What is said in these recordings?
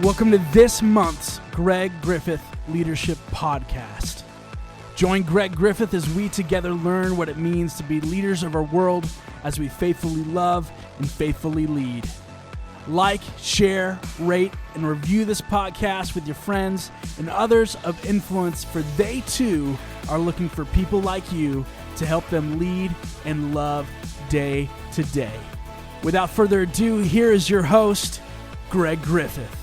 Welcome to this month's Greg Griffith Leadership Podcast. Join Greg Griffith as we together learn what it means to be leaders of our world as we faithfully love and faithfully lead. Like, share, rate, and review this podcast with your friends and others of influence, for they too are looking for people like you to help them lead and love day to day. Without further ado, here is your host, Greg Griffith.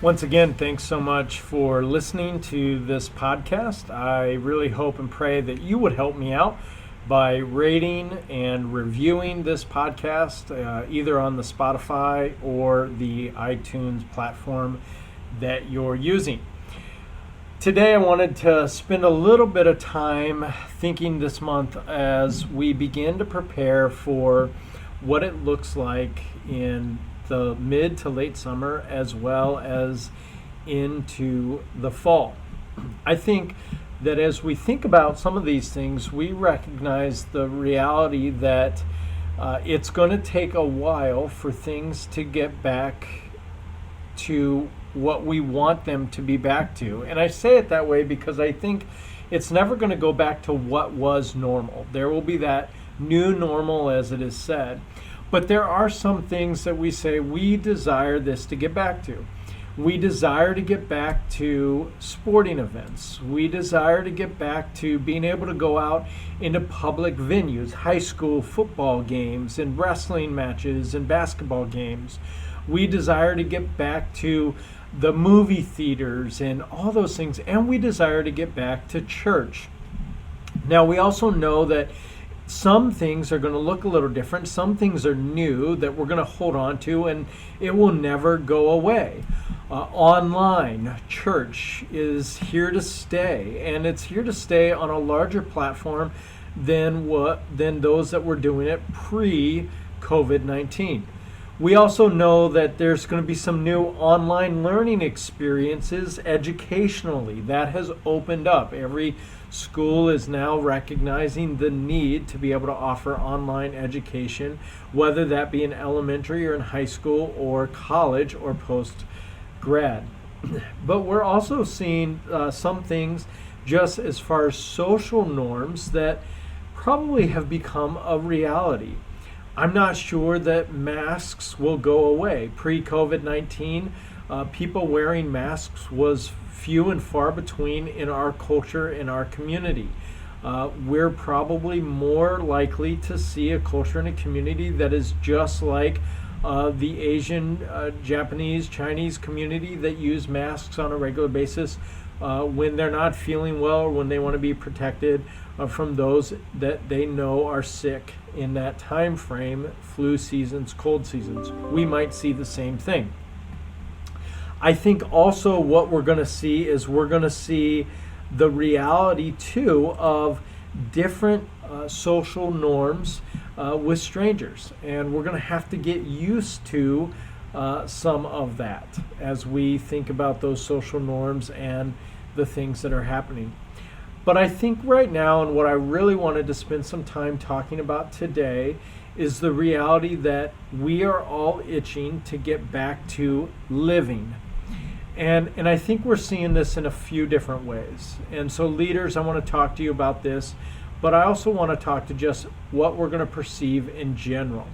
Once again, thanks so much for listening to this podcast. I really hope and pray that you would help me out by rating and reviewing this podcast, either on the Spotify or the iTunes platform that you're using. Today, I wanted to spend a little bit of time thinking this month as we begin to prepare for what it looks like in the mid to late summer as well as into the fall. I think that as we think about some of these things, we recognize the reality that it's going to take a while for things to get back to what we want them to be back to. And I say it that way because I think it's never going to go back to what was normal. There will be that new normal, as it is said. But there are some things that we say we desire this to get back to. We desire to get back to sporting events. We desire to get back to being able to go out into public venues, high school football games and wrestling matches and basketball games. We desire to get back to the movie theaters and all those things. And we desire to get back to church. Now, we also know that some things are going to look a little different. Some things are new that we're going to hold on to, and it will never go away. Online church is here to stay, and it's here to stay on a larger platform than those that were doing it pre-COVID-19. We also know that there's going to be some new online learning experiences educationally. That has opened up. Every school is now recognizing the need to be able to offer online education, whether that be in elementary or in high school or college or post-grad. But we're also seeing some things just as far as social norms that probably have become a reality. I'm not sure that masks will go away. Pre-COVID-19, people wearing masks was few and far between in our culture, in our community. We're probably more likely to see a culture and a community that is just like the Asian, Japanese, Chinese community that use masks on a regular basis when they're not feeling well or when they want to be protected from those that they know are sick in that time frame, flu seasons, cold seasons. We might see the same thing. I think also what we're going to see is we're going to see the reality too of different social norms with strangers, and we're going to have to get used to some of that as we think about those social norms and the things that are happening. But I think right now, and what I really wanted to spend some time talking about today, is the reality that we are all itching to get back to living. And I think we're seeing this in a few different ways. And so leaders, I want to talk to you about this, but I also want to talk to just what we're going to perceive in general.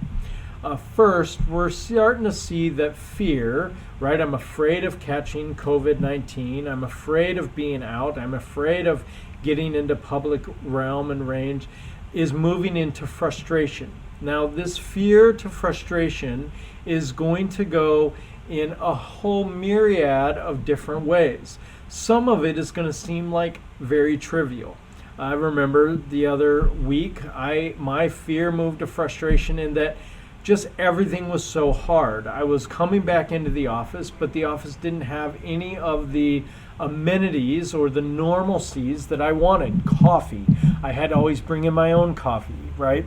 First, we're starting to see that fear, right? I'm afraid of catching COVID-19. I'm afraid of being out. I'm afraid of getting into public realm and range, is moving into frustration. Now, this fear to frustration is going to go in a whole myriad of different ways. Some of it is going to seem like very trivial. I remember the other week, my fear moved to frustration in that just everything was so hard. I was coming back into the office, but the office didn't have any of the amenities or the normalcies that I wanted. Coffee. I had to always bring in my own coffee, right?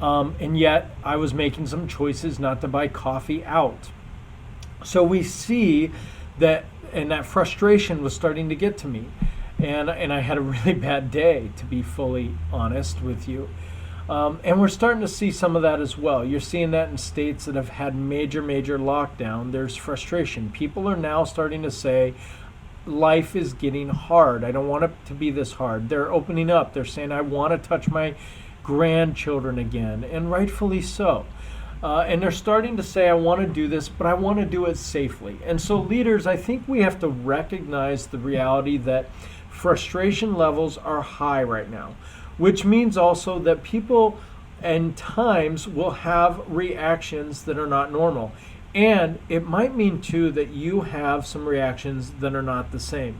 And yet I was making some choices not to buy coffee out. So we see that, and that frustration was starting to get to me. and I had a really bad day, to be fully honest with you. And we're starting to see some of that as well. You're seeing that in states that have had major lockdown. There's frustration. People are now starting to say, life is getting hard. I don't want it to be this hard. They're opening up. They're saying, I want to touch my grandchildren again, and rightfully so. And they're starting to say, I want to do this, but I want to do it safely. And so leaders, I think we have to recognize the reality that frustration levels are high right now, which means also that people and times will have reactions that are not normal. And it might mean too that you have some reactions that are not the same.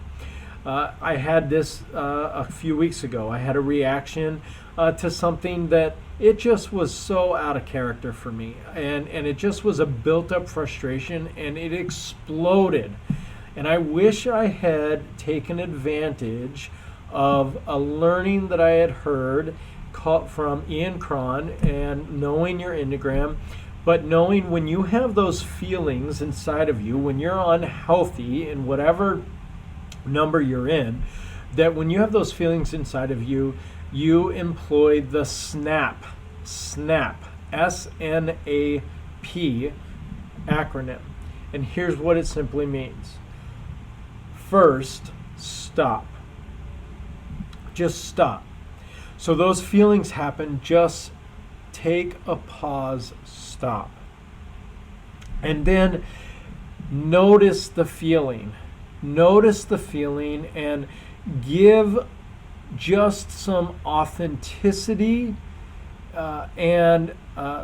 I had this a few weeks ago. I had a reaction to something that it just was so out of character for me. And it just was a built-up frustration, and it exploded. And I wish I had taken advantage of a learning that I had heard from Ian Cron and knowing your Enneagram, but knowing when you have those feelings inside of you, when you're unhealthy in whatever number you're in, that when you have those feelings inside of you, you employ the SNAP, S-N-A-P acronym. And here's what it simply means. First, stop. Just stop. So those feelings happen, just take a pause, stop. And then notice the feeling. Notice the feeling and give just some authenticity and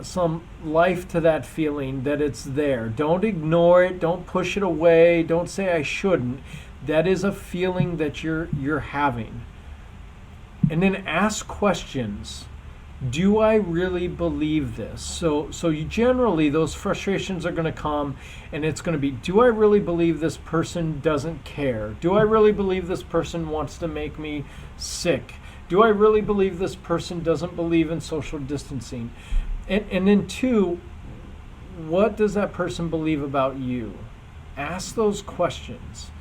some life to that feeling, that it's there. Don't ignore it. Don't push it away. Don't say I shouldn't. That is a feeling that you're having. And then ask questions. Do I really believe this? So you generally, those frustrations are going to come, and it's going to be, do I really believe this person doesn't care? Do I really believe this person wants to make me sick? Do I really believe this person doesn't believe in social distancing? And then two, what does that person believe about you? Ask those questions.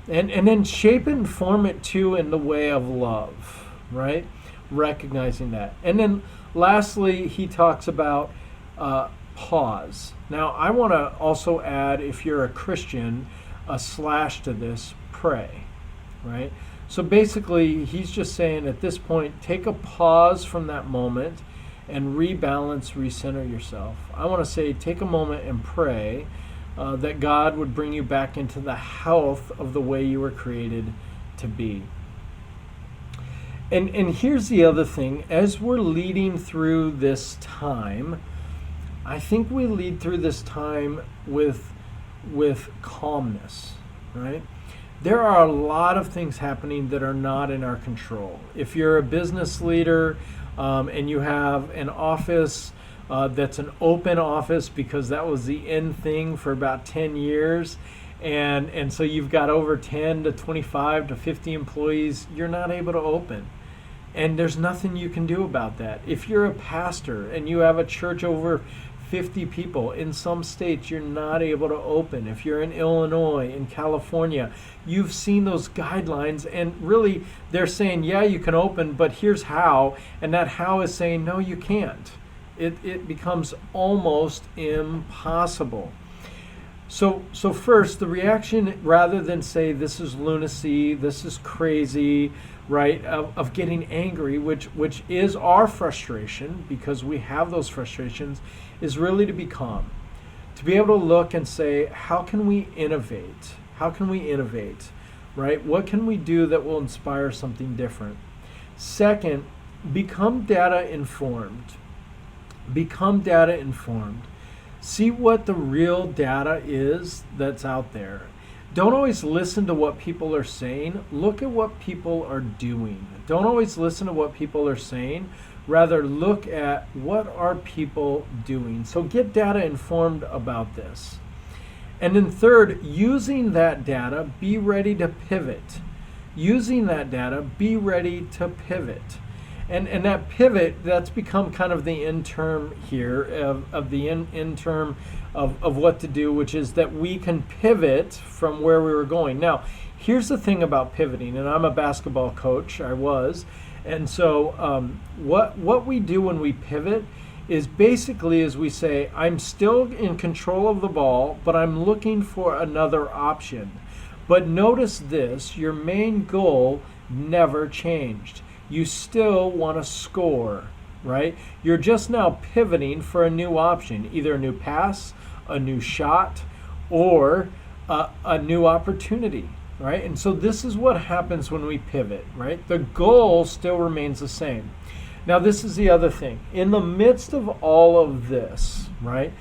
And then shape and form it too in the way of love, right? Recognizing that. And then lastly, he talks about pause. Now, I want to also add, if you're a Christian, a slash to this, pray, right? So basically, he's just saying at this point, take a pause from that moment and rebalance, recenter yourself. I want to say, take a moment and pray that God would bring you back into the health of the way you were created to be. And here's the other thing. As we're leading through this time, I think we lead through this time with calmness, right? There are a lot of things happening that are not in our control. If you're a business leader and you have an office that's an open office because that was the in thing for about 10 years, and so you've got over 10 to 25 to 50 employees, you're not able to open. And there's nothing you can do about that. If you're a pastor and you have a church over 50 people, in some states you're not able to open. If you're in Illinois, in California, you've seen those guidelines, and really they're saying, yeah, you can open, but here's how. And that how is saying, no, you can't. It becomes almost impossible. So first, the reaction, rather than say this is lunacy, this is crazy, right, of getting angry, which is our frustration, because we have those frustrations, is really to be calm. To be able to look and say, how can we innovate? How can we innovate, right? What can we do that will inspire something different? Second, become data informed. Become data informed. See what the real data is that's out there. Don't always listen to what people are saying. Look at what people are doing. Don't always listen to what people are saying. Rather, look at what are people doing. So get data informed about this. And then third, using that data, be ready to pivot. Using that data, be ready to pivot. And that pivot, that's become kind of the end term here of the end term of what to do, which is that we can pivot from where we were going. Now, here's the thing about pivoting, and I'm a basketball coach, I was, and so what we do when we pivot is basically as we say, I'm still in control of the ball, but I'm looking for another option. But notice this, your main goal never changed. You still want to score, right? You're just now pivoting for a new option, either a new pass, a new shot, or a new opportunity, right? And so this is what happens when we pivot, right? The goal still remains the same. Now, this is the other thing. In the midst of all of this, right,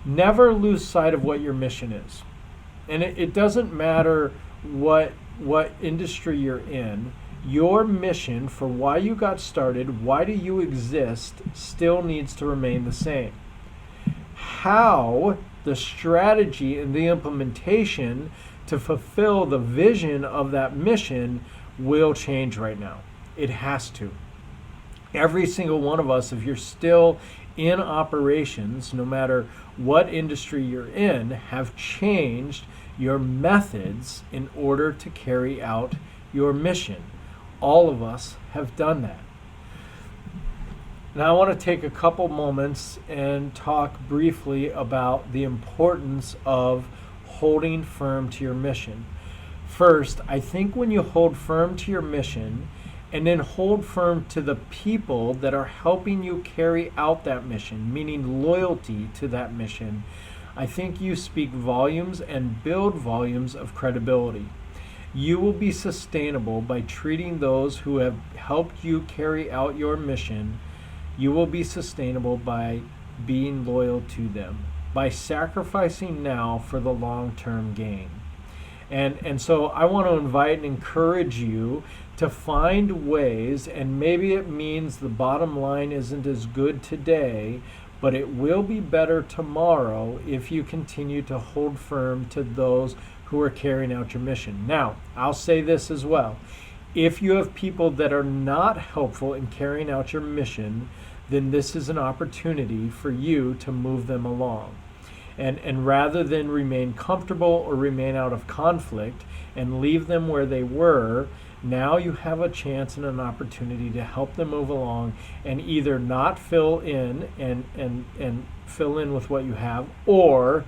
never lose sight of what your mission is. And it doesn't matter what industry you're in, your mission for why you got started, why do you exist, still needs to remain the same. How the strategy and the implementation to fulfill the vision of that mission will change right now. It has to. Every single one of us, if you're still in operations, no matter what industry you're in, have changed your methods in order to carry out your mission. All of us have done that. Now I want to take a couple moments and talk briefly about the importance of holding firm to your mission. First, I think when you hold firm to your mission and then hold firm to the people that are helping you carry out that mission, meaning loyalty to that mission, I think you speak volumes and build volumes of credibility. You will be sustainable by treating those who have helped you carry out your mission. You will be sustainable by being loyal to them, by sacrificing now for the long-term gain. And so I want to invite and encourage you to find ways, and maybe it means the bottom line isn't as good today, but it will be better tomorrow if you continue to hold firm to those who are carrying out your mission. Now, I'll say this as well. If you have people that are not helpful in carrying out your mission, then this is an opportunity for you to move them along. And rather than remain comfortable or remain out of conflict and leave them where they were, now you have a chance and an opportunity to help them move along and either not fill in and fill in with what you have, or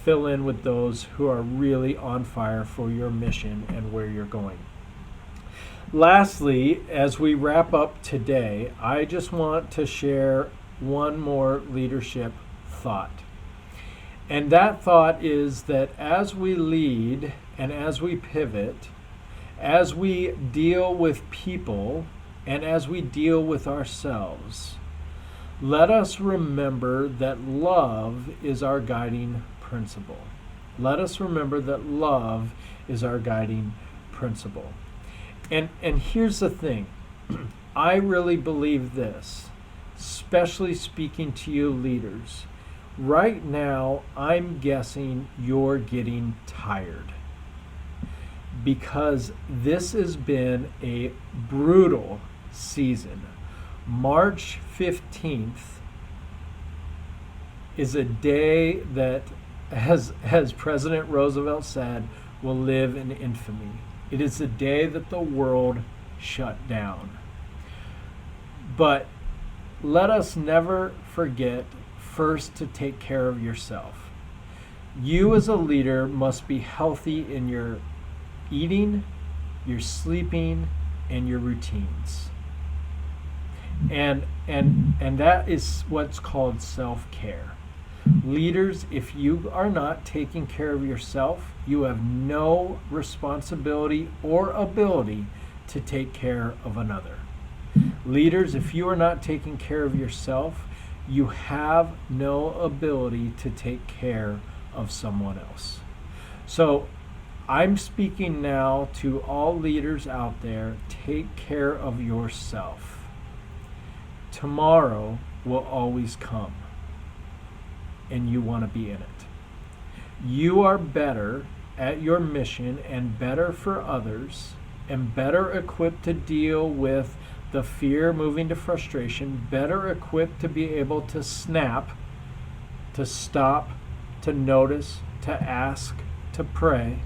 fill in with those who are really on fire for your mission and where you're going. Lastly, as we wrap up today, I just want to share one more leadership thought. And that thought is that as we lead and as we pivot, as we deal with people and as we deal with ourselves, let us remember that love is our guiding principle. Let us remember that love is our guiding principle. And here's the thing. I really believe this, especially speaking to you leaders. Right now, I'm guessing you're getting tired because this has been a brutal season. March 15th is a day that, as President Roosevelt said, will live in infamy. It is the day that the world shut down. But let us never forget first to take care of yourself. You as a leader must be healthy in your eating, your sleeping, and your routines. And that is what's called self-care. Leaders, if you are not taking care of yourself, you have no responsibility or ability to take care of another. Leaders, if you are not taking care of yourself, you have no ability to take care of someone else. So I'm speaking now to all leaders out there, take care of yourself. Tomorrow will always come, and you want to be in it. You are better at your mission and better for others and better equipped to deal with the fear moving to frustration, better equipped to be able to snap, to stop, to notice, to ask, to pray,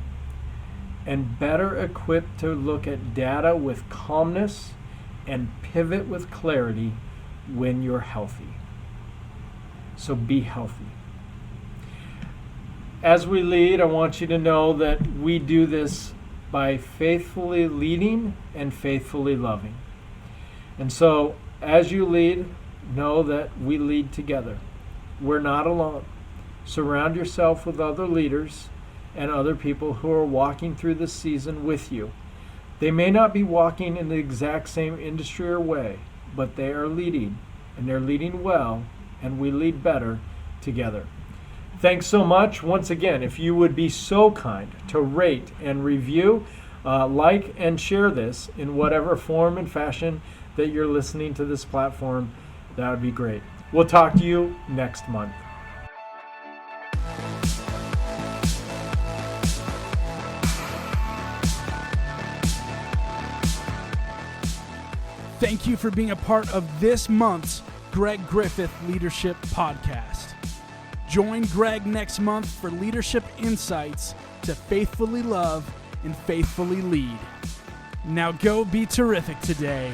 and better equipped to look at data with calmness and pivot with clarity when you're healthy. So be healthy. As we lead, I want you to know that we do this by faithfully leading and faithfully loving. And so, as you lead, know that we lead together. We're not alone. Surround yourself with other leaders and other people who are walking through this season with you. They may not be walking in the exact same industry or way, but they are leading, and they're leading well, and we lead better together. Thanks so much. Once again, if you would be so kind to rate and review, like and share this in whatever form and fashion that you're listening to this platform, that would be great. We'll talk to you next month. Thank you for being a part of this month's Greg Griffith Leadership Podcast. Join Greg next month for leadership insights to faithfully love and faithfully lead. Now go be terrific today.